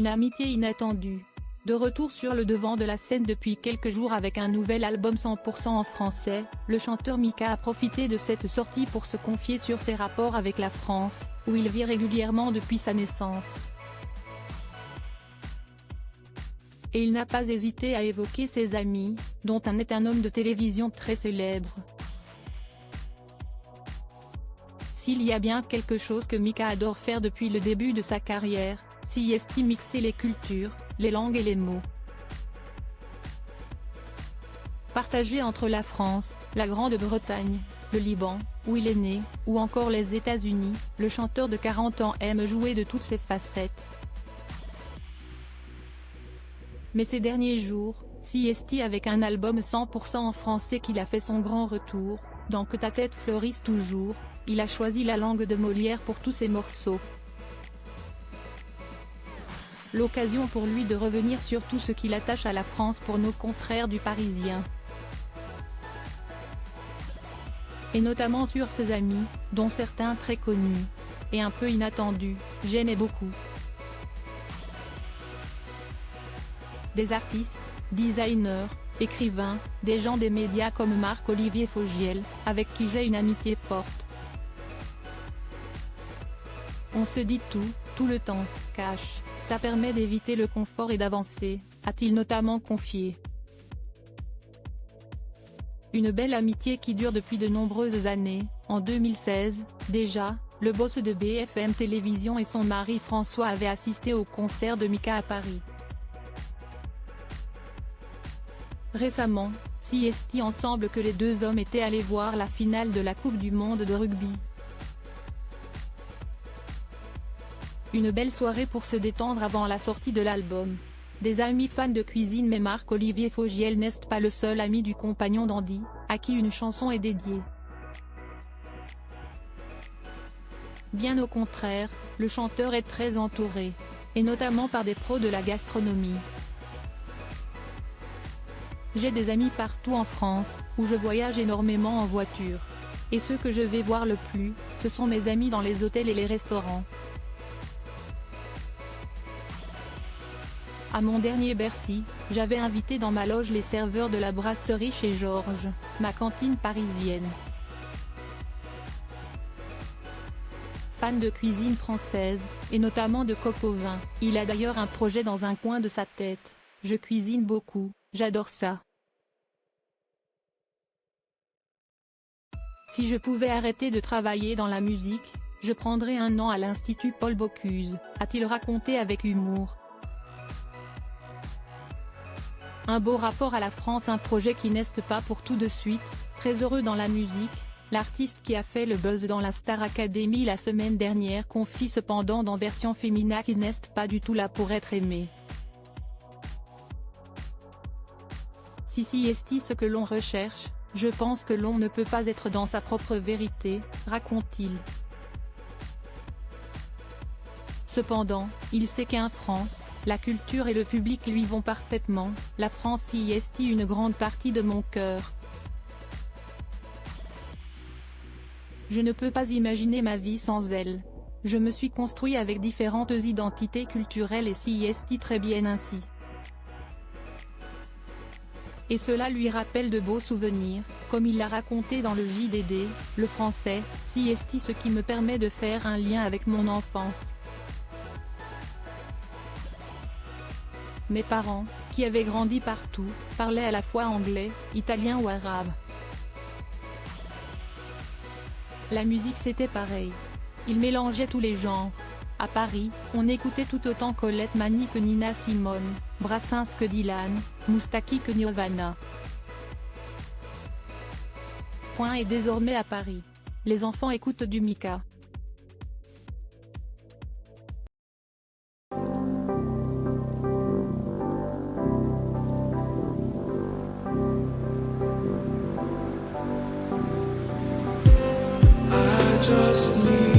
Une amitié inattendue. De retour sur le devant de la scène depuis quelques jours avec un nouvel album 100% en français, le chanteur Mika a profité de cette sortie pour se confier sur ses rapports avec la France, où il vit régulièrement depuis sa naissance. Et il n'a pas hésité à évoquer ses amis, dont un est un homme de télévision très célèbre. S'il y a bien quelque chose que Mika adore faire depuis le début de sa carrière, c'est mixer les cultures, les langues et les mots. Partagé entre la France, la Grande-Bretagne, le Liban, où il est né, ou encore les États-Unis, le chanteur de 40 ans aime jouer de toutes ses facettes. Mais ces derniers jours, c'est avec un album 100% en français qu'il a fait son grand retour, dans Que ta tête fleurisse toujours, il a choisi la langue de Molière pour tous ses morceaux. L'occasion pour lui de revenir sur tout ce qu'il attache à la France pour nos confrères du Parisien. Et notamment sur ses amis, dont certains très connus. Et un peu inattendus, j'aimais beaucoup. Des artistes, designers, écrivains, des gens des médias comme Marc-Olivier Fogiel, avec qui j'ai une amitié forte. On se dit tout le temps, cash, ça permet d'éviter le confort et d'avancer, a-t-il notamment confié. Une belle amitié qui dure depuis de nombreuses années. En 2016, déjà, le boss de BFM Télévision et son mari François avaient assisté au concert de Mika à Paris. Récemment, c'est ensemble que les deux hommes étaient allés voir la finale de la Coupe du Monde de rugby. Une belle soirée pour se détendre avant la sortie de l'album. Des amis fans de cuisine, mais Marc-Olivier Fogiel n'est pas le seul ami du compagnon d'Andy, à qui une chanson est dédiée. Bien au contraire, le chanteur est très entouré, et notamment par des pros de la gastronomie. J'ai des amis partout en France, où je voyage énormément en voiture. Et ceux que je vais voir le plus, ce sont mes amis dans les hôtels et les restaurants. À mon dernier Bercy, j'avais invité dans ma loge les serveurs de la brasserie chez Georges, ma cantine parisienne. Fan de cuisine française, et notamment de coq au vin, il a d'ailleurs un projet dans un coin de sa tête. Je cuisine beaucoup, j'adore ça. Si je pouvais arrêter de travailler dans la musique, je prendrais un an à l'Institut Paul Bocuse, a-t-il raconté avec humour. Un beau rapport à la France, un projet qui n'est pas pour tout de suite. Très heureux dans la musique, l'artiste qui a fait le buzz dans la Star Academy la semaine dernière confie cependant dans Version Femina qu'il n'est pas du tout là pour être aimé. Si est ce que l'on recherche, je pense que l'on ne peut pas être dans sa propre vérité, raconte-t-il. Cependant, il sait qu'en France, la culture et le public lui vont parfaitement. La France y est une grande partie de mon cœur. Je ne peux pas imaginer ma vie sans elle. Je me suis construit avec différentes identités culturelles et c'est très bien ainsi. Et cela lui rappelle de beaux souvenirs, comme il l'a raconté dans le JDD, le français, c'est ce qui me permet de faire un lien avec mon enfance. Mes parents, qui avaient grandi partout, parlaient à la fois anglais, italien ou arabe. La musique c'était pareil. Ils mélangeaient tous les genres. À Paris, on écoutait tout autant Colette Mani que Nina Simone, Brassens que Dylan, Moustaki que Nirvana. Point est désormais à Paris. Les enfants écoutent du Mika. Just need